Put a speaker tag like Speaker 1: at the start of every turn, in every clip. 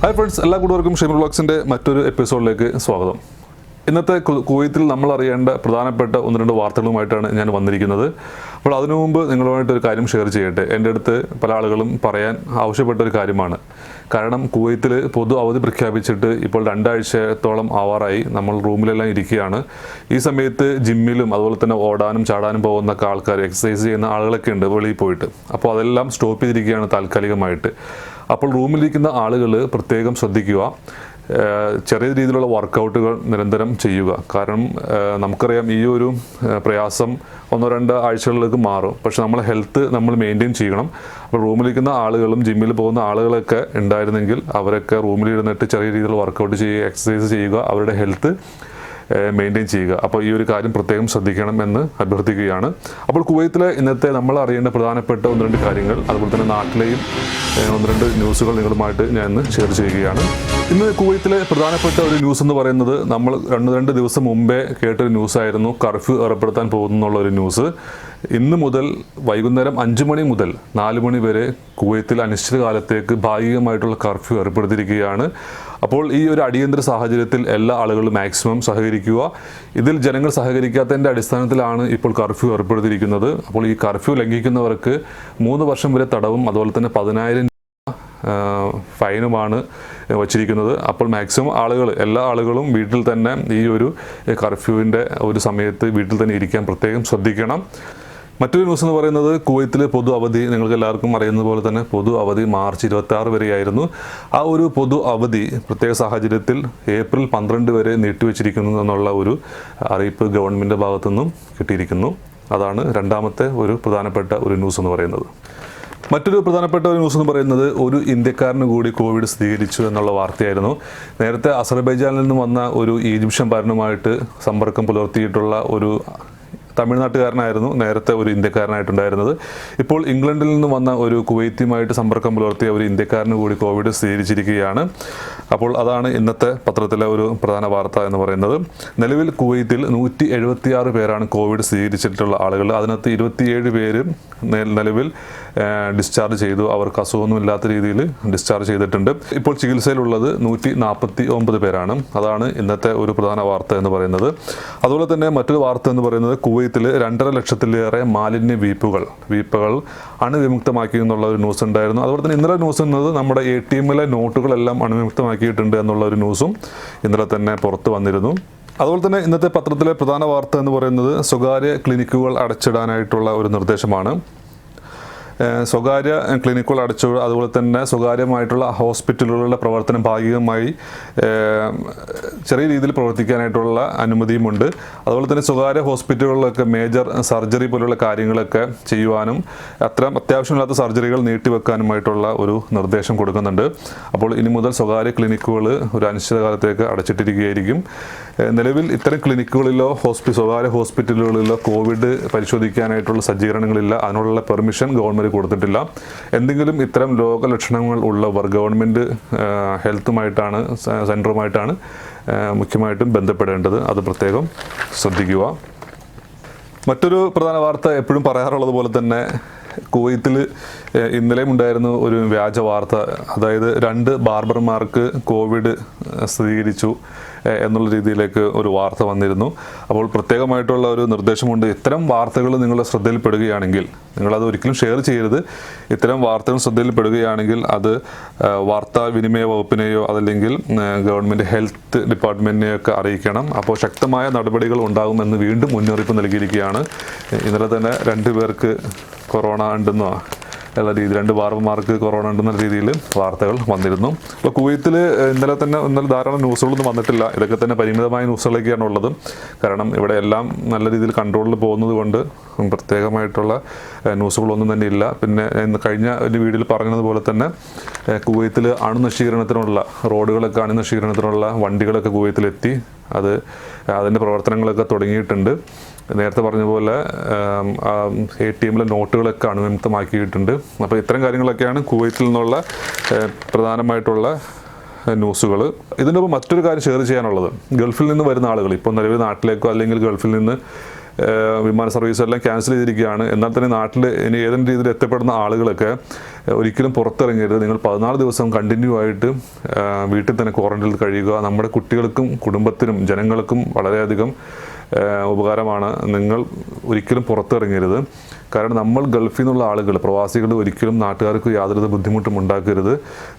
Speaker 1: Hi friends, എല്ലാ കൂട്ടുകാർക്കും ഷെമർ വ്ളോഗ്സിൻ്റെ മറ്റൊരു എപ്പിസോഡിലേക്ക് സ്വാഗതം. ഇന്നത്തെ കുവൈത്തിൽ നമ്മൾ അറിയേണ്ട പ്രധാനപ്പെട്ട ഒന്ന് രണ്ട് വാർത്തകളുമായിട്ടാണ് ഞാൻ വന്നിരിക്കുന്നത്. അപ്പോൾ അതിനു മുമ്പ് നിങ്ങളുമായിട്ടൊരു കാര്യം ഷെയർ ചെയ്യട്ടെ. എൻ്റെ അടുത്ത് പല ആളുകളും പറയാൻ ആവശ്യപ്പെട്ട ഒരു കാര്യമാണ്. കാരണം കുവൈത്തിൽ പൊതു അവധി പ്രഖ്യാപിച്ചിട്ട് ഇപ്പോൾ 2 ആഴ്ചത്തോളം ആവാറായി. നമ്മൾ റൂമിലെല്ലാം ഇരിക്കുകയാണ്. ഈ സമയത്ത് ജിമ്മിലും അതുപോലെ തന്നെ ഓടാനും ചാടാനും പോകുന്ന ആൾക്കാർ, എക്സസൈസ് ചെയ്യുന്ന ആളുകളൊക്കെ ഉണ്ട് വെളിയിൽ പോയിട്ട്. അപ്പോൾ അതെല്ലാം സ്റ്റോപ്പ് ചെയ്തിരിക്കുകയാണ് താൽക്കാലികമായിട്ട്. അപ്പോൾ റൂമിലിരിക്കുന്ന ആളുകൾ പ്രത്യേകം ശ്രദ്ധിക്കുക. ചെറിയ രീതിയിലുള്ള വർക്കൗട്ടുകൾ നിരന്തരം ചെയ്യുക. കാരണം നമുക്കറിയാം ഈ ഒരു പ്രയാസം 1-2 ആഴ്ചകളിലേക്ക് മാറും. പക്ഷെ നമ്മളെ ഹെൽത്ത് നമ്മൾ മെയിൻറ്റെയിൻ ചെയ്യണം. അപ്പോൾ റൂമിലിരിക്കുന്ന ആളുകളും ജിമ്മിൽ പോകുന്ന ആളുകളൊക്കെ ഉണ്ടായിരുന്നെങ്കിൽ അവരൊക്കെ റൂമിലിരുന്നിട്ട് ചെറിയ രീതിയിലുള്ള വർക്കൗട്ട് ചെയ്യുക, എക്സസൈസ് ചെയ്യുക, അവരുടെ ഹെൽത്ത് മെയിൻറ്റെയിൻ ചെയ്യുക. അപ്പോൾ ഈ ഒരു കാര്യം പ്രത്യേകം ശ്രദ്ധിക്കണം എന്ന് അഭ്യർത്ഥിക്കുകയാണ്. അപ്പോൾ കുവൈത്തിലെ ഇന്നത്തെ നമ്മൾ അറിയേണ്ട പ്രധാനപ്പെട്ട 1-2 കാര്യങ്ങൾ, അതുപോലെ തന്നെ നാട്ടിലെയും 1-2 ന്യൂസുകൾ നിങ്ങളുമായിട്ട് ഞാൻ ഇന്ന് ഷെയർ ചെയ്യുകയാണ്. ഇന്ന് കുവൈത്തിലെ പ്രധാനപ്പെട്ട ഒരു ന്യൂസ് എന്ന് പറയുന്നത് നമ്മൾ 2 ദിവസം മുമ്പേ കേട്ടൊരു ന്യൂസായിരുന്നു. കർഫ്യൂ ഏർപ്പെടുത്താൻ പോകുന്നുള്ള ഒരു ന്യൂസ്. ഇന്ന് മുതൽ വൈകുന്നേരം 5 മണി മുതൽ 4 മണി വരെ കുവൈത്തിൽ അനിശ്ചിതകാലത്തേക്ക് ഭാഗികമായിട്ടുള്ള കർഫ്യൂ ഏർപ്പെടുത്തിയിരിക്കുകയാണ്. അപ്പോൾ ഈ ഒരു അടിയന്തര സാഹചര്യത്തിൽ എല്ലാ ആളുകളും മാക്സിമം സഹകരിക്കുക. ഇതിൽ ജനങ്ങൾ സഹകരിക്കാത്തതിൻ്റെ അടിസ്ഥാനത്തിലാണ് ഇപ്പോൾ കർഫ്യൂ ഏർപ്പെടുത്തിയിരിക്കുന്നത്. അപ്പോൾ ഈ കർഫ്യൂ ലംഘിക്കുന്നവർക്ക് 3 വർഷം വരെ തടവും അതുപോലെ തന്നെ 10,000 ഫൈനുമാണ് വച്ചിരിക്കുന്നത്. അപ്പോൾ മാക്സിമം എല്ലാ ആളുകളും വീട്ടിൽ തന്നെ ഈ ഒരു കർഫ്യൂവിൻ്റെ ഒരു സമയത്ത് വീട്ടിൽ തന്നെ ഇരിക്കാൻ പ്രത്യേകം ശ്രദ്ധിക്കണം. മറ്റൊരു ന്യൂസ് എന്ന് പറയുന്നത് കുവൈത്തിലെ പൊതു അവധി. നിങ്ങൾക്ക് എല്ലാവർക്കും അറിയുന്നത് പോലെ തന്നെ പൊതു അവധി മാർച്ച് 26 വരെയായിരുന്നു. ആ ഒരു പൊതു അവധി പ്രത്യേക സാഹചര്യത്തിൽ ഏപ്രിൽ 12 വരെ നീട്ടിവെച്ചിരിക്കുന്നു എന്നുള്ള ഒരു അറിയിപ്പ് ഗവൺമെൻറ് ഭാഗത്തുനിന്നും കിട്ടിയിരിക്കുന്നു. അതാണ് രണ്ടാമത്തെ ഒരു പ്രധാനപ്പെട്ട ഒരു ന്യൂസ് എന്ന് പറയുന്നത്. മറ്റൊരു പ്രധാനപ്പെട്ട ഒരു ന്യൂസ് എന്ന് പറയുന്നത് ഒരു ഇന്ത്യക്കാരന് കൂടി കോവിഡ് സ്ഥിരീകരിച്ചു എന്നുള്ള വാർത്തയായിരുന്നു. നേരത്തെ അസർബൈജാനിൽ നിന്ന് വന്ന ഒരു ഈജിപ്ഷ്യൻ പൗരനുമായിട്ട് സമ്പർക്കം പുലർത്തിയിട്ടുള്ള ഒരു തമിഴ്നാട്ടുകാരനായിരുന്നു നേരത്തെ ഒരു ഇന്ത്യക്കാരനായിട്ടുണ്ടായിരുന്നത്. ഇപ്പോൾ ഇംഗ്ലണ്ടിൽ നിന്ന് വന്ന ഒരു കുവൈത്തിയുമായിട്ട് സമ്പർക്കം പുലർത്തിയ ഒരു ഇന്ത്യക്കാരന് കൂടി കോവിഡ് സ്ഥിരീകരിച്ചിരിക്കുകയാണ്. അപ്പോൾ അതാണ് ഇന്നത്തെ പത്രത്തിലെ ഒരു പ്രധാന വാർത്ത എന്ന് പറയുന്നത്. നിലവിൽ കുവൈത്തിൽ 176 പേരാണ് കോവിഡ് സ്ഥിരീകരിച്ചിട്ടുള്ള ആളുകൾ. അതിനകത്ത് 27 പേര് നിലവിൽ ഡിസ്ചാർജ് ചെയ്തു. അവർക്ക് അസുഖമൊന്നുമില്ലാത്ത രീതിയിൽ ഡിസ്ചാർജ് ചെയ്തിട്ടുണ്ട്. ഇപ്പോൾ ചികിത്സയിലുള്ളത് 149 പേരാണ്. അതാണ് ഇന്നത്തെ ഒരു പ്രധാന വാർത്ത എന്ന് പറയുന്നത്. അതുപോലെ തന്നെ മറ്റൊരു വാർത്ത എന്ന് പറയുന്നത് കുവൈത്തിൽ 2.5 ലക്ഷത്തിലേറെ മാലിന്യ വീപ്പകൾ അണുവിമുക്തമാക്കി എന്നുള്ള ഒരു ന്യൂസ് ഉണ്ടായിരുന്നു. അതുപോലെ തന്നെ ഇന്നലെ ന്യൂസ് എന്നത് നമ്മുടെ ATM-ലെ നോട്ടുകളെല്ലാം അണുവിമുക്തമാക്കിയിട്ടുണ്ട് എന്നുള്ള ഒരു ന്യൂസും ഇന്നലെ തന്നെ പുറത്തു വന്നിരുന്നു. അതുപോലെ തന്നെ ഇന്നത്തെ പത്രത്തിലെ പ്രധാന വാർത്ത എന്ന് പറയുന്നത് സ്വകാര്യ ക്ലിനിക്കുകൾ അടച്ചിടാനായിട്ടുള്ള ഒരു നിർദ്ദേശമാണ്. സ്വകാര്യ ക്ലിനിക്കുകൾ അടച്ചു, അതുപോലെ തന്നെ സ്വകാര്യമായിട്ടുള്ള ഹോസ്പിറ്റലുകളുടെ പ്രവർത്തനം ഭാഗികമായി ചെറിയ രീതിയിൽ പ്രവർത്തിക്കാനായിട്ടുള്ള അനുമതിയുമുണ്ട്. അതുപോലെ തന്നെ സ്വകാര്യ ഹോസ്പിറ്റലുകളിലൊക്കെ മേജർ സർജറി പോലുള്ള കാര്യങ്ങളൊക്കെ ചെയ്യുവാനും അത്യാവശ്യമില്ലാത്ത സർജറികൾ നീട്ടിവെക്കാനുമായിട്ടുള്ള ഒരു നിർദ്ദേശം കൊടുക്കുന്നുണ്ട്. അപ്പോൾ ഇനി മുതൽ സ്വകാര്യ ക്ലിനിക്കുകൾ ഒരു അനിശ്ചിതകാലത്തേക്ക് അടച്ചിട്ടിരിക്കുകയായിരിക്കും. നിലവിൽ ഇത്തരം ക്ലിനിക്കുകളിലോ സ്വകാര്യ ഹോസ്പിറ്റലുകളിലോ കോവിഡ് പരിശോധിക്കാനായിട്ടുള്ള സജ്ജീകരണങ്ങളില്ല. അതിനുള്ള പെർമിഷൻ ഗവൺമെൻറ് കൊടുത്തിട്ടില്ല. എന്തെങ്കിലും ഇത്തരം രോഗലക്ഷണങ്ങൾ ഉള്ളവർ ഗവൺമെൻറ് ഹെൽത്തുമായിട്ടാണ് സെൻറ്ററുമായിട്ടാണ് മുഖ്യമായിട്ടും ബന്ധപ്പെടേണ്ടത്. അത് പ്രത്യേകം ശ്രദ്ധിക്കുക. മറ്റൊരു പ്രധാന വാർത്ത എപ്പോഴും പറയാറുള്ളത് പോലെ തന്നെ കുവൈത്തിൽ ഇന്നലെയും ഉണ്ടായിരുന്നു ഒരു വ്യാജ വാർത്ത. അതായത് 2 ബാർബർമാർക്ക് കോവിഡ് സ്ഥിരീകരിച്ചു എന്നുള്ള രീതിയിലേക്ക് ഒരു വാർത്ത വന്നിരുന്നു. അപ്പോൾ പ്രത്യേകമായിട്ടുള്ള ഒരു നിർദ്ദേശമുണ്ട്. ഇത്തരം വാർത്തകൾ നിങ്ങളുടെ ശ്രദ്ധയിൽപ്പെടുകയാണെങ്കിൽ നിങ്ങളത് ഒരിക്കലും ഷെയർ ചെയ്യരുത്. ഇത്തരം വാർത്തകൾ ശ്രദ്ധയിൽപ്പെടുകയാണെങ്കിൽ അത് വാർത്താവിനിമയ വകുപ്പിനെയോ അതല്ലെങ്കിൽ ഗവൺമെൻറ് ഹെൽത്ത് ഡിപ്പാർട്ട്മെൻറ്റിനെയൊക്കെ അറിയിക്കണം. അപ്പോൾ ശക്തമായ നടപടികൾ ഉണ്ടാകുമെന്ന് വീണ്ടും മുന്നറിയിപ്പ് നൽകിയിരിക്കുകയാണ്. ഇന്നലെ തന്നെ 2 പേർക്ക് കൊറോണ ഉണ്ടെന്നോ ഉള്ള രീതി, 2 ബാർബർമാർക്ക് കൊറോണ ഉണ്ടെന്ന രീതിയിൽ വാർത്തകൾ വന്നിരുന്നു. അപ്പോൾ കുവൈത്തിൽ ഇന്നലെ ധാരാളം ന്യൂസുകളൊന്നും വന്നിട്ടില്ല. ഇതൊക്കെ തന്നെ പരിമിതമായ ന്യൂസുകളൊക്കെയാണ് ഉള്ളത്. കാരണം ഇവിടെ എല്ലാം നല്ല രീതിയിൽ കൺട്രോളിൽ പോകുന്നത് കൊണ്ട് പ്രത്യേകമായിട്ടുള്ള ന്യൂസുകളൊന്നും തന്നെ ഇല്ല. പിന്നെ കഴിഞ്ഞ ഒരു വീഡിയോയിൽ പറഞ്ഞതുപോലെ തന്നെ കുവൈത്തിൽ അണുനശീകരണത്തിനുള്ള റോഡുകളൊക്കെ അണുനശീകരണത്തിനുള്ള വണ്ടികളൊക്കെ കുവൈത്തിലെത്തി. അതിൻ്റെ പ്രവർത്തനങ്ങളൊക്കെ തുടങ്ങിയിട്ടുണ്ട്. നേരത്തെ പറഞ്ഞ പോലെ ATM-ലെ നോട്ടുകളൊക്കെ അണുവിമുക്തമാക്കിയിട്ടുണ്ട്. അപ്പോൾ ഇത്തരം കാര്യങ്ങളൊക്കെയാണ് കുവൈത്തിൽ നിന്നുള്ള പ്രധാനമായിട്ടുള്ള ന്യൂസുകൾ. ഇതിനൊപ്പം മറ്റൊരു കാര്യം ഷെയർ ചെയ്യാനുള്ളത്, ഗൾഫിൽ നിന്ന് വരുന്ന ആളുകൾ ഇപ്പോൾ നിലവിൽ നാട്ടിലേക്കോ അല്ലെങ്കിൽ ഗൾഫിൽ നിന്ന് വിമാന സർവീസ് എല്ലാം ക്യാൻസൽ ചെയ്തിരിക്കുകയാണ്. എന്നാൽ തന്നെ നാട്ടിൽ ഇനി ഏതെങ്കിലും രീതിയിൽ എത്തപ്പെടുന്ന ആളുകളൊക്കെ ഒരിക്കലും പുറത്തിറങ്ങരുത്. നിങ്ങൾ 14 ദിവസം കണ്ടിന്യൂ ആയിട്ട് വീട്ടിൽ തന്നെ ക്വാറന്റൈനിൽ കഴിയുക. നമ്മുടെ കുട്ടികൾക്കും കുടുംബത്തിനും ജനങ്ങൾക്കും വളരെയധികം ഉപകാരമാണ്. നിങ്ങൾ ഒരിക്കലും പുറത്തിറങ്ങരുത്. കാരണം നമ്മൾ ഗൾഫിൽ നിന്നുള്ള ആളുകൾ പ്രവാസികൾ ഒരിക്കലും നാട്ടുകാർക്ക് യാതൊരു ബുദ്ധിമുട്ടും ഉണ്ടാക്കരുത്.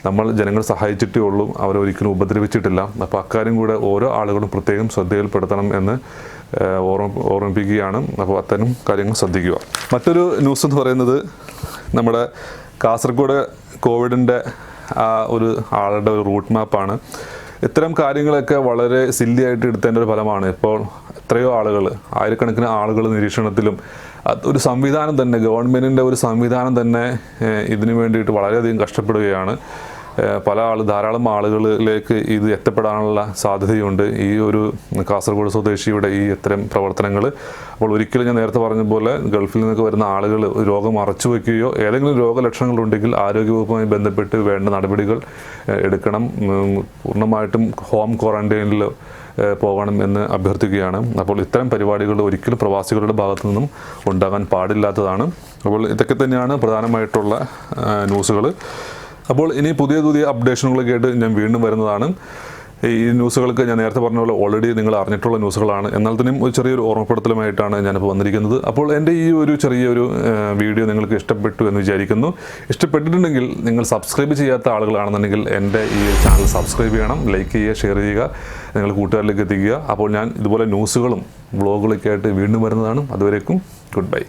Speaker 1: നമ്മൾ ജനങ്ങൾ സഹായിച്ചിട്ടേ ഉള്ളൂ, അവരൊരിക്കലും ഉപദ്രവിച്ചിട്ടില്ല. അപ്പോൾ അക്കാര്യം കൂടെ ഓരോ ആളുകളും പ്രത്യേകം ശ്രദ്ധയിൽപ്പെടുത്തണം എന്ന് ഓർമ്മിപ്പിക്കുകയാണ്. അപ്പോൾ അത്തരം കാര്യങ്ങൾ ശ്രദ്ധിക്കുക. മറ്റൊരു ന്യൂസ് എന്ന് പറയുന്നത് നമ്മുടെ കാസർഗോഡ് കോവിഡിൻ്റെ ആ ഒരു ആളുടെ ഒരു റൂട്ട് മാപ്പാണ്. ഇത്തരം കാര്യങ്ങളൊക്കെ വളരെ സില്ലി ആയിട്ട് എടുത്തതിൻ്റെ ഒരു ഫലമാണ് ഇപ്പോൾ എത്രയോ ആളുകൾ, ആയിരക്കണക്കിന് ആളുകൾ നിരീക്ഷണത്തിലും ഒരു സംവിധാനം തന്നെ, ഗവൺമെൻറ്റിൻ്റെ ഒരു സംവിധാനം തന്നെ ഇതിനു വേണ്ടിയിട്ട് വളരെയധികം കഷ്ടപ്പെടുകയാണ്. ധാരാളം ആളുകളിലേക്ക് ഇത് എത്തപ്പെടാനുള്ള സാധ്യതയുണ്ട് ഈ ഒരു കാസർഗോഡ് സ്വദേശിയുടെ ഈ ഇത്തരം പ്രവർത്തനങ്ങൾ. അപ്പോൾ ഒരിക്കലും ഞാൻ നേരത്തെ പറഞ്ഞ പോലെ ഗൾഫിൽ നിന്നൊക്കെ വരുന്ന ആളുകൾ രോഗം മറച്ചു വയ്ക്കുകയോ ഏതെങ്കിലും രോഗലക്ഷണങ്ങളുണ്ടെങ്കിൽ ആരോഗ്യവകുപ്പുമായി ബന്ധപ്പെട്ട് വേണ്ട നടപടികൾ എടുക്കണം. പൂർണ്ണമായിട്ടും ഹോം ക്വാറന്റൈനിൽ പോകണം എന്ന് അഭ്യർത്ഥിക്കുകയാണ്. അപ്പോൾ ഇത്തരം പരിപാടികൾ ഒരിക്കലും പ്രവാസികളുടെ ഭാഗത്തു നിന്നും ഉണ്ടാകാൻ പാടില്ലാത്തതാണ്. അപ്പോൾ ഇതൊക്കെ തന്നെയാണ് പ്രധാനമായിട്ടുള്ള ന്യൂസുകൾ. അപ്പോൾ ഇനി പുതിയ അപ്ഡേഷനുകളൊക്കെ ആയിട്ട് ഞാൻ വീണ്ടും വരുന്നതാണ്. ഈ ന്യൂസുകൾക്ക് ഞാൻ നേരത്തെ പറഞ്ഞ പോലെ ഓൾറെഡി നിങ്ങൾ അറിഞ്ഞിട്ടുള്ള ന്യൂസുകളാണ്. എന്നാൽ തന്നെയും ഒരു ചെറിയൊരു ഓർമ്മപ്പെടുത്തലുമായിട്ടാണ് ഞാനിപ്പോൾ വന്നിരിക്കുന്നത്. അപ്പോൾ എൻ്റെ ഈ ഒരു ചെറിയൊരു വീഡിയോ നിങ്ങൾക്ക് ഇഷ്ടപ്പെട്ടു എന്ന് വിചാരിക്കുന്നു. ഇഷ്ടപ്പെട്ടിട്ടുണ്ടെങ്കിൽ നിങ്ങൾ സബ്സ്ക്രൈബ് ചെയ്യാത്ത ആളുകളാണെന്നുണ്ടെങ്കിൽ എൻ്റെ ഈ ചാനൽ സബ്സ്ക്രൈബ് ചെയ്യണം, ലൈക്ക് ചെയ്യുക, ഷെയർ ചെയ്യുക, നിങ്ങൾ കൂട്ടുകാരിലേക്ക് എത്തിക്കുക. അപ്പോൾ ഞാൻ ഇതുപോലെ ന്യൂസുകളും വ്ളോഗുകളൊക്കെ ആയിട്ട് വീണ്ടും വരുന്നതാണ്. അതുവരേക്കും ഗുഡ് ബൈ.